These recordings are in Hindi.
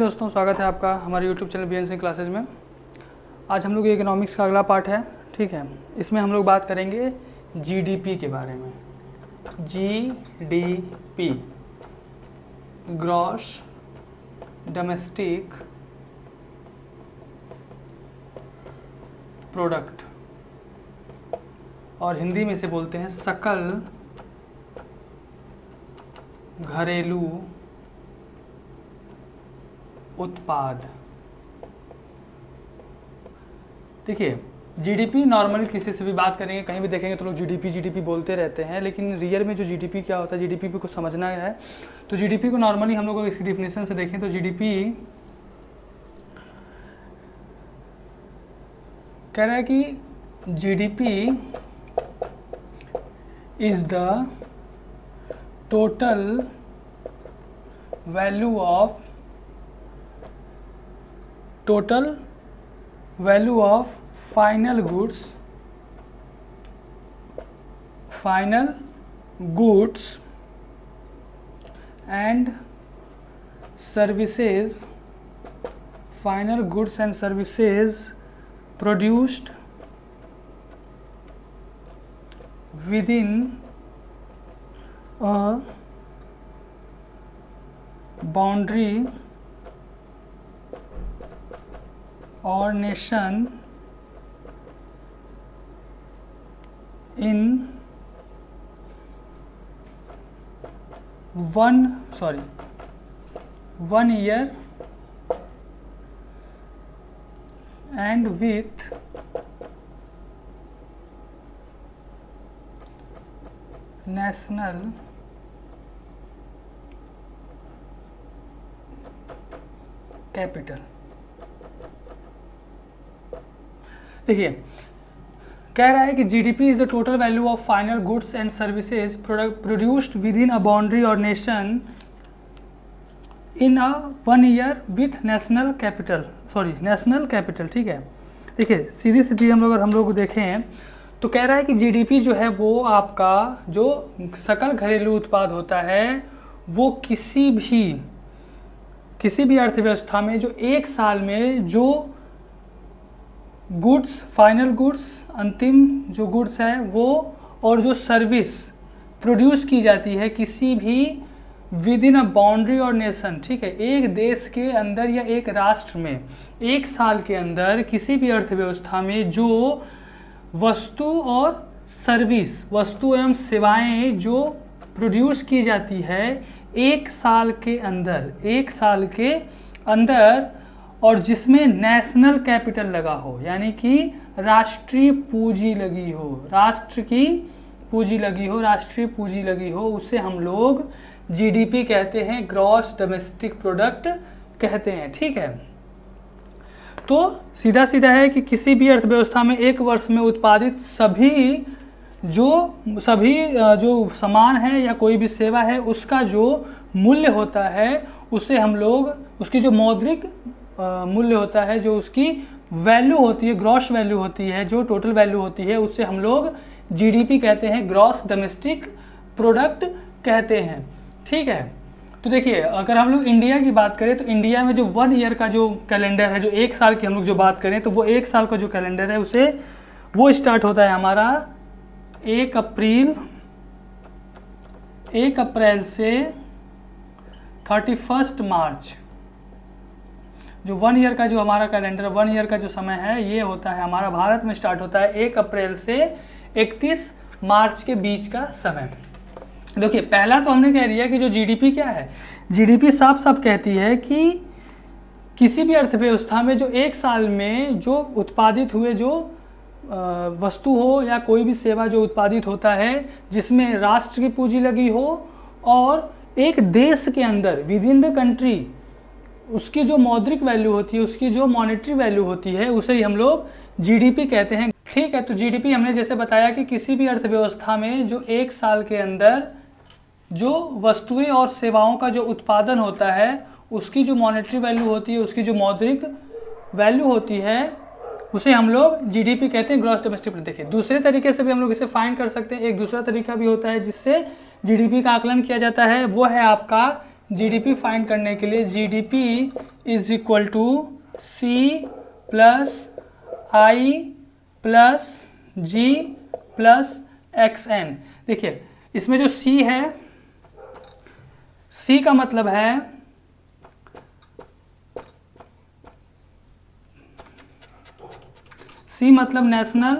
दोस्तों, स्वागत है आपका हमारे YouTube channel BN Singh classes में। आज हम लोग इकोनॉमिक्स का अगला पार्ट है, ठीक है। इसमें हम लोग बात करेंगे जीडीपी के बारे में। जीडीपी, ग्रॉस डोमेस्टिक प्रोडक्ट, और हिंदी में इसे बोलते हैं सकल घरेलू उत्पाद। देखिए, जीडीपी नॉर्मली किसी से भी बात करेंगे, कहीं भी देखेंगे तो लोग जीडीपी बोलते रहते हैं, लेकिन रियल में जो जीडीपी क्या होता है, जीडीपी को समझना है। तो जीडीपी को नॉर्मली हम लोग इसकी डिफिनेशन से देखें तो जीडीपी कह रहा है कि GDP is the total value of final goods and services produced within a boundary or nation in one year and with national capital। देखिए, कह रहा है कि GDP is the total value of final goods and services produced within a boundary or nation in a 1 year with national capital, ठीक है। देखिए, सीधी हम लोग देखें तो कह रहा है कि जीडीपी जो है वो आपका जो सकल घरेलू उत्पाद होता है वो किसी भी अर्थव्यवस्था में जो एक साल में जो गुड्स, फाइनल गुड्स, अंतिम जो गुड्स है वो, और जो सर्विस प्रोड्यूस की जाती है किसी भी with in a boundary or nation, ठीक है, एक देश के अंदर या एक राष्ट्र में एक साल के अंदर किसी भी अर्थव्यवस्था में जो वस्तु एवं सेवाएं जो प्रोड्यूस की जाती है एक साल के अंदर और जिसमें नेशनल कैपिटल लगा हो, यानी कि राष्ट्रीय पूंजी लगी हो, उसे हम लोग जीडीपी कहते हैं, ग्रॉस डोमेस्टिक प्रोडक्ट कहते हैं, ठीक है। तो सीधा है कि किसी भी अर्थव्यवस्था में एक वर्ष में उत्पादित सभी जो सामान है या कोई भी सेवा है उसका जो मूल्य होता है उसे हम लोग, उसकी जो मौद्रिक मूल्य होता है, जो उसकी वैल्यू होती है, ग्रॉस वैल्यू होती है, जो टोटल वैल्यू होती है, उससे हम लोग जीडीपी कहते हैं, ग्रॉस डोमेस्टिक प्रोडक्ट कहते हैं, ठीक है। तो देखिए, अगर हम लोग इंडिया की बात करें तो इंडिया में जो 1 ईयर का जो कैलेंडर है, जो एक साल की हम लोग जो बात करें तो वो एक साल का जो कैलेंडर है वो स्टार्ट होता है हमारा 1 अप्रैल से 31 मार्च। जो 1 ईयर का जो हमारा कैलेंडर, 1 ईयर का जो समय है ये होता है हमारा भारत में स्टार्ट होता है 1 अप्रैल से 31 मार्च के बीच का समय। देखिए, पहला तो हमने कह दिया कि जो जीडीपी क्या है, जीडीपी साफ कहती है कि किसी भी अर्थव्यवस्था में जो एक साल में जो उत्पादित हुए जो वस्तु हो या कोई भी सेवा जो उत्पादित होता है जिसमें राष्ट्र की पूंजी लगी हो और एक देश के अंदर विद इन द कंट्री उसकी जो मौद्रिक वैल्यू होती है, उसकी जो मॉनेटरी वैल्यू होती है, उसे ही हम लोग जीडीपी कहते हैं, ठीक है। तो जीडीपी हमने जैसे बताया कि किसी भी अर्थव्यवस्था में जो एक साल के अंदर जो वस्तुएं और सेवाओं का जो उत्पादन होता है उसकी जो मॉनेटरी वैल्यू होती है, उसकी जो मौद्रिक वैल्यू होती है, उसे हम लोग जीडीपी कहते हैं, ग्रॉस डोमेस्टिक प्रोडक्ट। देखिए, दूसरे तरीके से भी हम लोग इसे फाइंड कर सकते हैं। एक दूसरा तरीका भी होता है जिससे जीडीपी का आकलन किया जाता है, वो है आपका जीडीपी फाइंड करने के लिए GDP is equal to C plus I plus G plus X N. देखिए इसमें जो सी है, सी का मतलब है सी मतलब नेशनल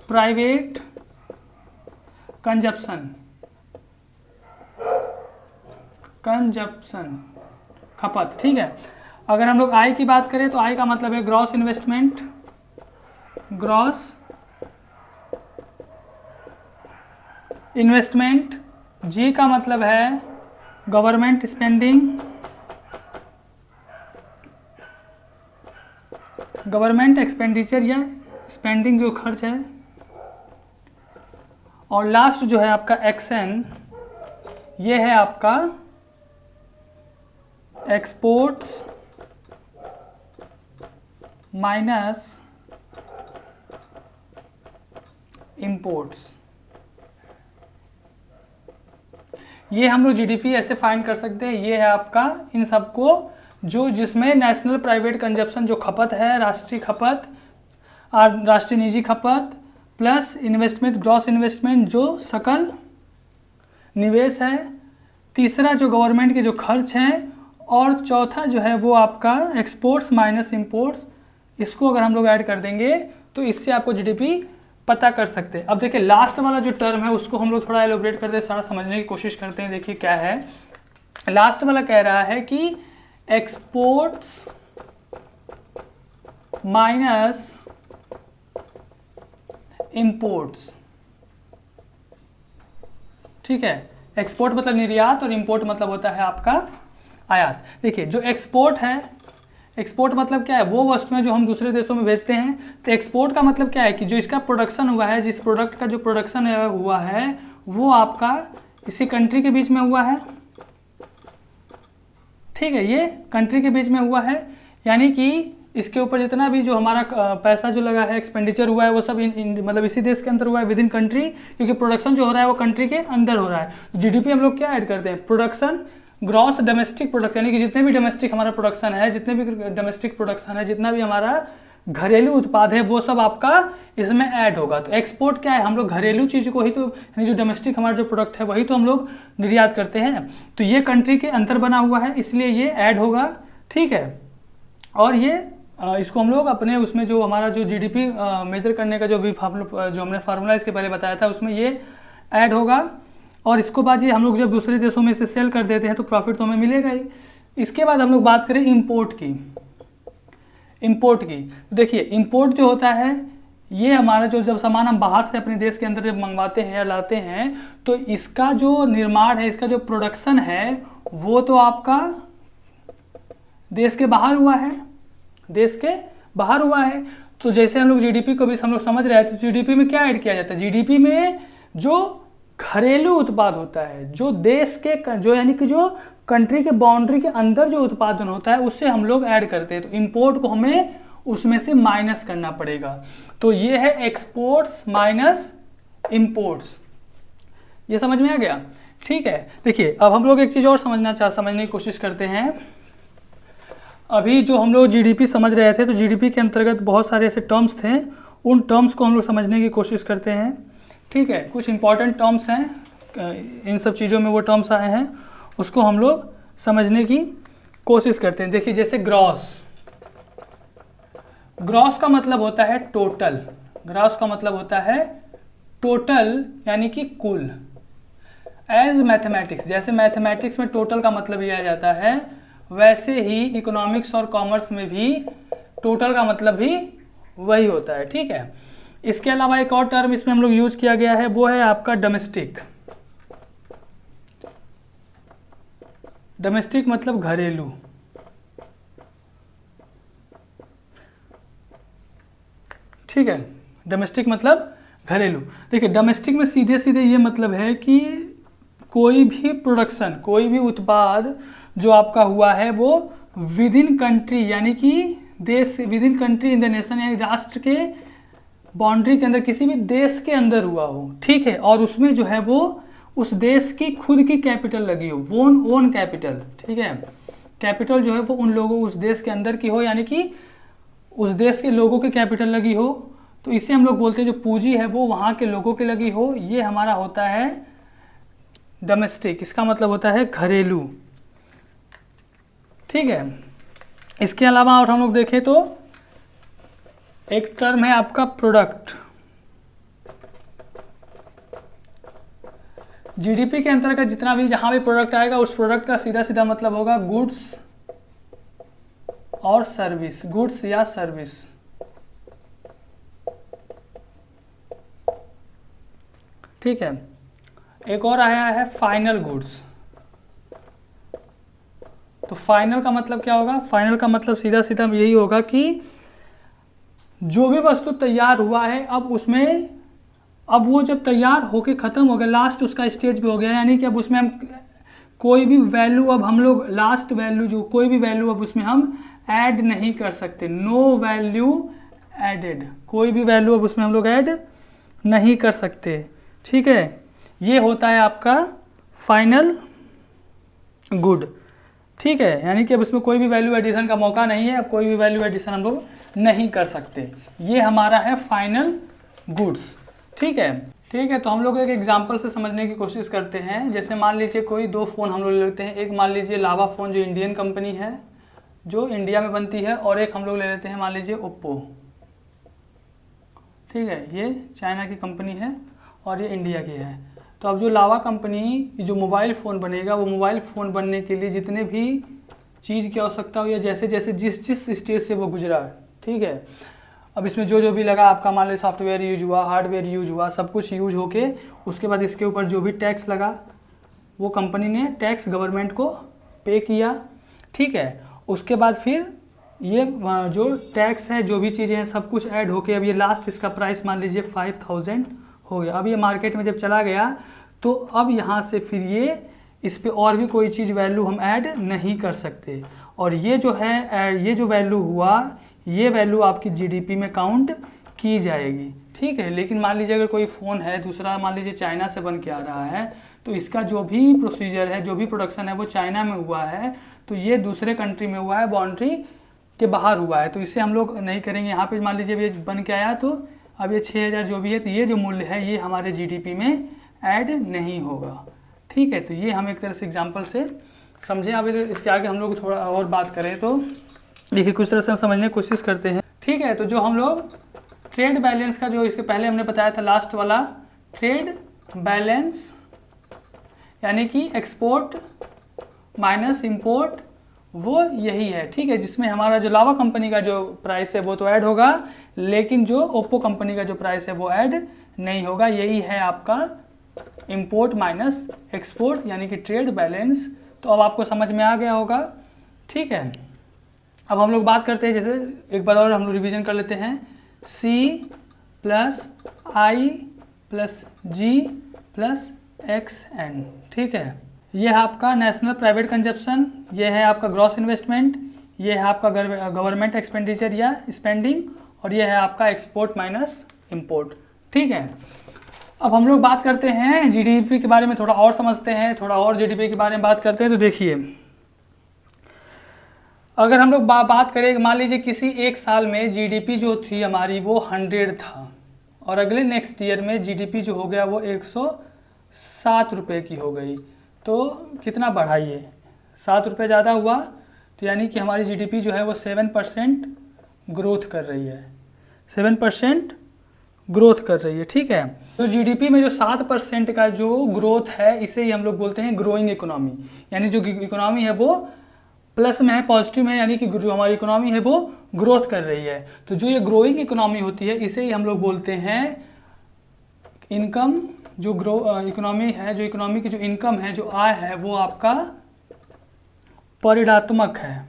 प्राइवेट कंजप्शन, खपत, ठीक है। अगर हम लोग आई की बात करें तो आई का मतलब है ग्रॉस इन्वेस्टमेंट, ग्रॉस इन्वेस्टमेंट। जी का मतलब है गवर्नमेंट स्पेंडिंग, गवर्नमेंट एक्सपेंडिचर या स्पेंडिंग जो खर्च है। और लास्ट जो है आपका एक्सएन, ये है आपका एक्सपोर्ट्स माइनस इंपोर्ट्स। ये हम लोग जीडीपी ऐसे फाइंड कर सकते हैं। ये है आपका इन सबको जो जिसमें नेशनल प्राइवेट कंजप्शन जो खपत है, राष्ट्रीय खपत और राष्ट्रीय निजी खपत, प्लस इन्वेस्टमेंट ग्रॉस इन्वेस्टमेंट जो सकल निवेश है, तीसरा जो गवर्नमेंट के जो खर्च हैं, और चौथा जो है वो आपका एक्सपोर्ट्स माइनस इंपोर्ट्स। इसको अगर हम लोग ऐड कर देंगे तो इससे आपको जीडीपी पता कर सकते हैं। अब देखिए लास्ट वाला जो टर्म है उसको हम लोग थोड़ा एलोबरेट करते हैं, सारा समझने की कोशिश करते हैं। देखिए क्या है, लास्ट वाला कह रहा है कि एक्सपोर्ट्स माइनस इंपोर्ट्स, ठीक है। एक्सपोर्ट मतलब निर्यात और इंपोर्ट मतलब होता है आपका आयात। देखिए जो एक्सपोर्ट है, एक्सपोर्ट मतलब क्या है, वो वस्तुएं जो हम दूसरे देशों में भेजते हैं। तो एक्सपोर्ट का मतलब क्या है कि जो इसका प्रोडक्शन हुआ है, जिस प्रोडक्ट का जो प्रोडक्शन हुआ है वो आपका इसी कंट्री के बीच में हुआ है, ठीक है। ये कंट्री के बीच में हुआ है, यानी कि इसके ऊपर जितना भी जो हमारा पैसा जो लगा है, एक्सपेंडिचर हुआ है, वो सब मतलब इसी देश के अंदर हुआ है, विद इन कंट्री, क्योंकि प्रोडक्शन जो हो रहा है वो कंट्री के अंदर हो रहा है। जीडीपी हम लोग क्या ऐड करते हैं, प्रोडक्शन ग्रॉस डोमेस्टिक प्रोडक्ट, यानी कि जितने भी डोमेस्टिक हमारा प्रोडक्शन है, जितने भी डोमेस्टिक प्रोडक्शन है, जितना भी हमारा घरेलू उत्पाद है, वो सब आपका इसमें ऐड होगा। तो एक्सपोर्ट क्या है, हम लोग घरेलू चीज़ को ही तो, यानी जो डोमेस्टिक हमारा जो प्रोडक्ट है वही तो हम लोग निर्यात करते हैं। तो ये कंट्री के अंदर बना हुआ है, इसलिए ये ऐड होगा, ठीक है। और ये इसको हम लोग अपने उसमें जो हमारा जो जीडीपी मेजर करने का जो हमने फार्मूला इसके पहले बताया था उसमें ये ऐड होगा। और इसको बाद ये हम लोग जब दूसरे देशों में इसे सेल कर देते हैं तो प्रॉफिट तो हमें मिलेगा ही। इसके बाद हम लोग बात करें इंपोर्ट की। इंपोर्ट की देखिए, इंपोर्ट जो होता है ये हमारा जो जब सामान हम बाहर से अपने देश के अंदर जब मंगवाते हैं या लाते हैं तो इसका जो निर्माण है, इसका जो प्रोडक्शन है वो तो आपका देश के बाहर हुआ है, देश के बाहर हुआ है। तो जैसे हम लोग जीडीपी को भी हम लोग समझ रहे हैं, तो जीडीपी में क्या ऐड किया जाता है, जीडीपी में जो घरेलू उत्पाद होता है, जो देश के जो यानी कि जो कंट्री के बाउंड्री के अंदर जो उत्पादन होता है उससे हम लोग ऐड करते हैं। तो इंपोर्ट को हमें उसमें से माइनस करना पड़ेगा। तो ये है एक्सपोर्ट्स माइनस इंपोर्ट्स। ये समझ में आ गया, ठीक है। देखिए अब हम लोग एक चीज़ और समझने की कोशिश करते हैं। अभी जो हम लोग जीडीपी समझ रहे थे तो जीडीपी के अंतर्गत बहुत सारे ऐसे टर्म्स थे, उन टर्म्स को हम लोग समझने की कोशिश करते हैं, ठीक है। कुछ इंपॉर्टेंट टर्म्स हैं, इन सब चीज़ों में वो टर्म्स आए हैं, उसको हम लोग समझने की कोशिश करते हैं। देखिए जैसे ग्रॉस, ग्रॉस का मतलब होता है टोटल, ग्रॉस का मतलब होता है टोटल यानी कि कुल। एज मैथमेटिक्स, जैसे मैथमेटिक्स में टोटल का मतलब लिया जाता है, वैसे ही इकोनॉमिक्स और कॉमर्स में भी टोटल का मतलब भी वही होता है, ठीक है। इसके अलावा एक और टर्म इसमें हम लोग यूज किया गया है, वो है आपका डोमेस्टिक। डोमेस्टिक मतलब घरेलू, ठीक है। डोमेस्टिक मतलब घरेलू। देखिए डोमेस्टिक में सीधे सीधे ये मतलब है कि कोई भी प्रोडक्शन, कोई भी उत्पाद जो आपका हुआ है वो विद इन कंट्री, यानी कि देश, with in country in the nation, यानी राष्ट्र के बाउंड्री के अंदर, किसी भी देश के अंदर हुआ हो, ठीक है। और उसमें जो है वो उस देश की खुद की कैपिटल लगी हो, ओन कैपिटल, ठीक है। कैपिटल जो है वो उन लोगों उस देश के अंदर की हो, यानी कि उस देश के लोगों की कैपिटल लगी हो, तो इसे हम लोग बोलते हैं जो पूंजी है वो वहाँ के लोगों की लगी हो, ये हमारा होता है डोमेस्टिक, इसका मतलब होता है घरेलू, ठीक है। इसके अलावा और हम लोग देखें तो एक टर्म है आपका प्रोडक्ट। जीडीपी के अंतर्गत जितना भी जहां भी प्रोडक्ट आएगा उस प्रोडक्ट का सीधा सीधा मतलब होगा गुड्स और सर्विस, गुड्स या सर्विस, ठीक है। एक और आया है फाइनल गुड्स। तो फाइनल का मतलब क्या होगा? फाइनल का मतलब सीधा सीधा यही होगा कि जो भी वस्तु तैयार हुआ है अब उसमें, अब वो जब तैयार होके ख़त्म हो गया, लास्ट उसका स्टेज पे हो गया, यानी कि अब उसमें हम कोई भी वैल्यू, अब हम लोग लास्ट वैल्यू जो कोई भी वैल्यू अब उसमें हम ऐड नहीं कर सकते, नो वैल्यू एडेड, कोई भी वैल्यू अब उसमें हम लोग ऐड नहीं कर सकते, ठीक है। ये होता है आपका फाइनल गुड, ठीक है, यानी कि अब उसमें कोई भी वैल्यू एडिशन का मौका नहीं है, अब कोई भी वैल्यू एडिशन हम लोग नहीं कर सकते, ये हमारा है फाइनल गुड्स, ठीक है। ठीक है, तो हम लोग एक एग्जांपल से समझने की कोशिश करते हैं। जैसे मान लीजिए कोई दो फ़ोन हम लोग ले लेते हैं, एक मान लीजिए लावा फ़ोन जो इंडियन कंपनी है, जो इंडिया में बनती है, और एक हम लोग ले लेते हैं मान लीजिए ओप्पो, ठीक है, ये चाइना की कंपनी है और ये इंडिया की है। तो अब जो लावा कंपनी जो मोबाइल फ़ोन बनेगा, वो मोबाइल फ़ोन बनने के लिए जितने भी चीज़ की आवश्यकता हो या जैसे जैसे जिस स्टेज से वो गुजरा, ठीक है, अब इसमें जो भी लगा आपका, मान लीजिए सॉफ्टवेयर यूज हुआ, हार्डवेयर यूज हुआ, सब कुछ यूज होके उसके बाद इसके ऊपर जो भी टैक्स लगा वो कंपनी ने टैक्स गवर्नमेंट को पे किया, ठीक है। उसके बाद फिर ये जो टैक्स है, जो भी चीज़ें हैं, सब कुछ ऐड होके अब ये लास्ट इसका प्राइस मान लीजिए 5000 हो गया। अब ये मार्केट में जब चला गया तो अब यहाँ से फिर ये इस पर और भी कोई चीज़ वैल्यू हम ऐड नहीं कर सकते, और ये जो है ये जो वैल्यू हुआ, ये वैल्यू आपकी जीडीपी में काउंट की जाएगी, ठीक है। लेकिन मान लीजिए अगर कोई फ़ोन है दूसरा, मान लीजिए चाइना से बन के आ रहा है, तो इसका जो भी प्रोसीजर है, जो भी प्रोडक्शन है वो चाइना में हुआ है, तो ये दूसरे कंट्री में हुआ है, बाउंड्री के बाहर हुआ है, तो इसे हम लोग नहीं करेंगे। यहाँ पे मान लीजिए ये बन के आया, तो अब ये 6000 जो भी है, तो ये जो मूल्य है ये हमारे जीडीपी में ऐड नहीं होगा, ठीक है। तो ये हम एक तरह से एग्जाम्पल से समझें। अब इसके आगे हम लोग थोड़ा और बात करें तो देखिए कुछ तरह से हम समझने की कोशिश करते हैं, ठीक है। तो जो हम लोग ट्रेड बैलेंस का, जो इसके पहले हमने बताया था लास्ट वाला ट्रेड बैलेंस, यानी कि एक्सपोर्ट माइनस इंपोर्ट, वो यही है, ठीक है, जिसमें हमारा जो लावा कंपनी का जो प्राइस है वो तो ऐड होगा, लेकिन जो ओप्पो कंपनी का जो प्राइस है वो ऐड नहीं होगा। यही है आपका इंपोर्ट माइनस एक्सपोर्ट, यानी कि ट्रेड बैलेंस। तो अब आपको समझ में आ गया होगा, ठीक है। अब हम लोग बात करते हैं, जैसे एक बार और हम लोग रिवीजन कर लेते हैं, C plus I plus G plus XN, ठीक है। ये है आपका नेशनल प्राइवेट कंजप्शन, ये है आपका ग्रॉस इन्वेस्टमेंट, ये है आपका गवर्नमेंट एक्सपेंडिचर या स्पेंडिंग, और ये है आपका एक्सपोर्ट माइनस इंपोर्ट, ठीक है। अब हम लोग बात करते हैं जीडीपी के बारे में, थोड़ा और समझते हैं, थोड़ा और जीडीपी के बारे में बात करते हैं। तो देखिए, अगर हम लोग बात करें, मान लीजिए किसी एक साल में जीडीपी जो थी हमारी वो 100 था, और अगले नेक्स्ट ईयर में जीडीपी जो हो गया वो 107 रुपये की हो गई, तो कितना बढ़ाइए, 7 रुपये ज़्यादा हुआ, तो यानी कि हमारी जीडीपी जो है वो 7% ग्रोथ कर रही है, 7% ग्रोथ कर रही है, ठीक है। तो जीडीपी में जो 7% का जो ग्रोथ है, इसे ही हम लोग बोलते हैं ग्रोइंग इकोनॉमी, यानी जो इकोनॉमी है वो प्लस में है, पॉजिटिव में है, यानी कि जो हमारी इकोनॉमी है वो ग्रोथ कर रही है। तो जो ये ग्रोइंग इकोनॉमी होती है, इसे ही हम लोग बोलते हैं इनकम। जो इकोनॉमी है, जो इकोनॉमी की जो इनकम है, जो आय है, वो आपका परिणात्मक है,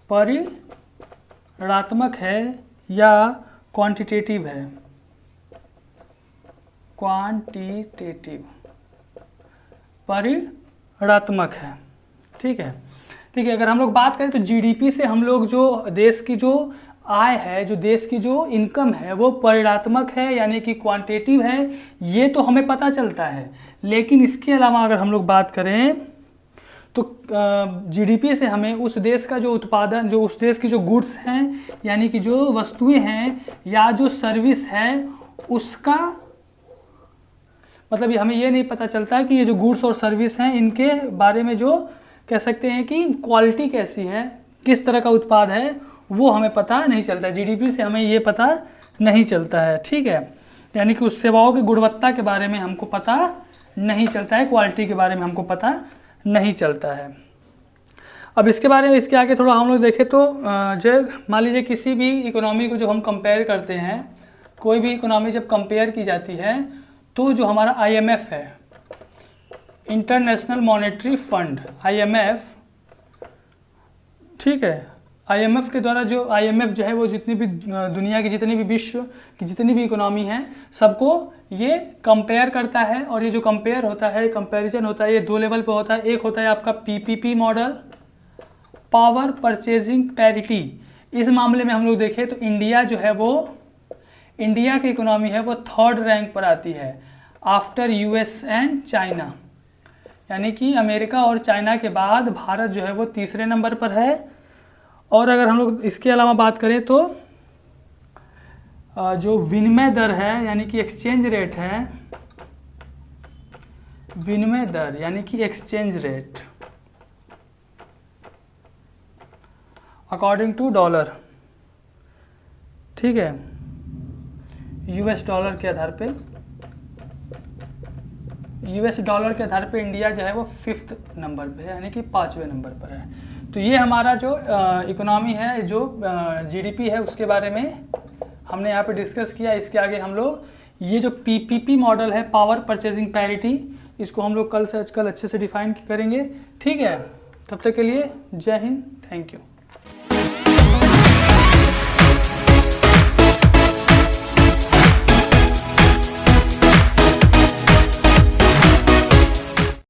परिणात्मक है या क्वांटिटेटिव है, क्वांटिटेटिव, परिणात्मक है, ठीक है। ठीक है, अगर हम लोग बात करें तो जीडीपी से हम लोग जो देश की जो आय है, जो देश की जो इनकम है वो परिणात्मक है यानी कि क्वांटिटेटिव है, ये तो हमें पता चलता है। लेकिन इसके अलावा अगर हम लोग बात करें तो जीडीपी से हमें उस देश का जो उत्पादन, जो उस देश की जो गुड्स हैं यानी कि जो वस्तुएं हैं या जो सर्विस है उसका मतलब हमें ये नहीं पता चलता कि ये जो गुड्स और सर्विस हैं इनके बारे में जो कह सकते हैं कि क्वालिटी कैसी है, किस तरह का उत्पाद है, वो हमें पता नहीं चलता। जीडीपी से हमें ये पता नहीं चलता है, ठीक है। यानी कि उस सेवाओं की गुणवत्ता के बारे में हमको पता नहीं चलता है, क्वालिटी के बारे में हमको पता नहीं चलता है। अब इसके बारे में, इसके आगे थोड़ा हम लोग देखें तो जो मान लीजिए किसी भी इकोनॉमी को जब हम कंपेयर करते हैं, कोई भी इकोनॉमी जब कंपेयर की जाती है तो जो हमारा IMF है, इंटरनेशनल मॉनेटरी फंड, IMF, ठीक है, IMF के द्वारा जो IMF जो है वो जितनी भी दुनिया की जितनी भी विश्व की जितनी भी इकोनॉमी है सबको ये कंपेयर करता है। और ये जो कंपेयर होता है, कंपैरिजन होता है, ये 2 लेवल पे होता है। एक होता है आपका PPP model, power purchasing parity. इस मामले में हम लोग देखें तो इंडिया जो है वो, इंडिया की इकोनॉमी है वो 3rd रैंक पर आती है आफ्टर US एंड चाइना, यानी कि अमेरिका और चाइना के बाद भारत जो है वो 3रे नंबर पर है। और अगर हम लोग इसके अलावा बात करें तो जो विनिमय दर है यानी कि एक्सचेंज रेट है, विनिमय दर यानी कि exchange rate according to dollar, ठीक है, US डॉलर के आधार पे, US डॉलर के आधार पे इंडिया जो है वो 5th नंबर पे है यानी कि 5वें नंबर पर है। तो ये हमारा जो इकोनॉमी है, जो GDP है, उसके बारे में हमने यहाँ पे डिस्कस किया। इसके आगे हम लोग ये जो PPP मॉडल है, पावर परचेजिंग पैरिटी, इसको हम लोग कल अच्छे से डिफाइन करेंगे, ठीक है। तब तक के लिए जय हिंद, थैंक यू।